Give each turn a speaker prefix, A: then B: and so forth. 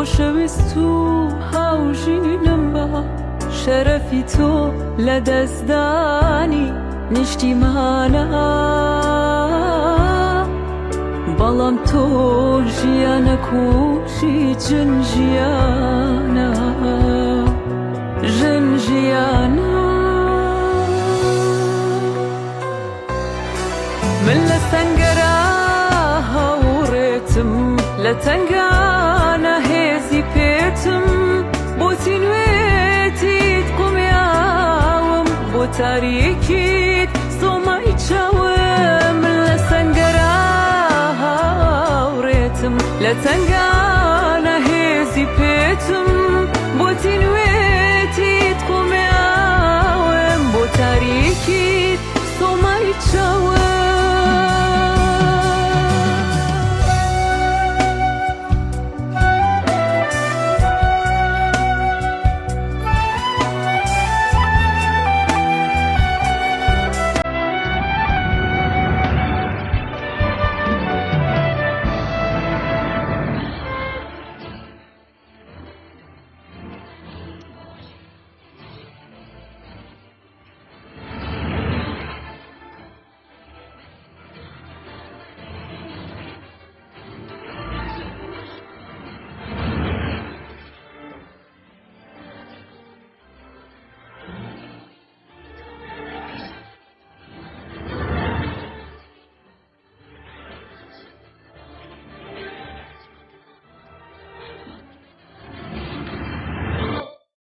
A: خۆشەویست و هاوژینم بە شەرەفی تۆ لە دەستدانی نیشتیمانە بەڵام تۆ ژیانە کوشی جن ژیانە ژن ژیانە من لە سەنگەرە هاوڕێتم لە تەنگانە هێزی پێتم بۆچی نوێتیت قومیاوم بۆ تاریکیت سۆمای چاوم من لە سەنگەرە هاوڕێتم لە تەنگانە هێزی پێتم بۆچی نوێتیت قومیاوم بۆ تاریکیت سۆمای چاوم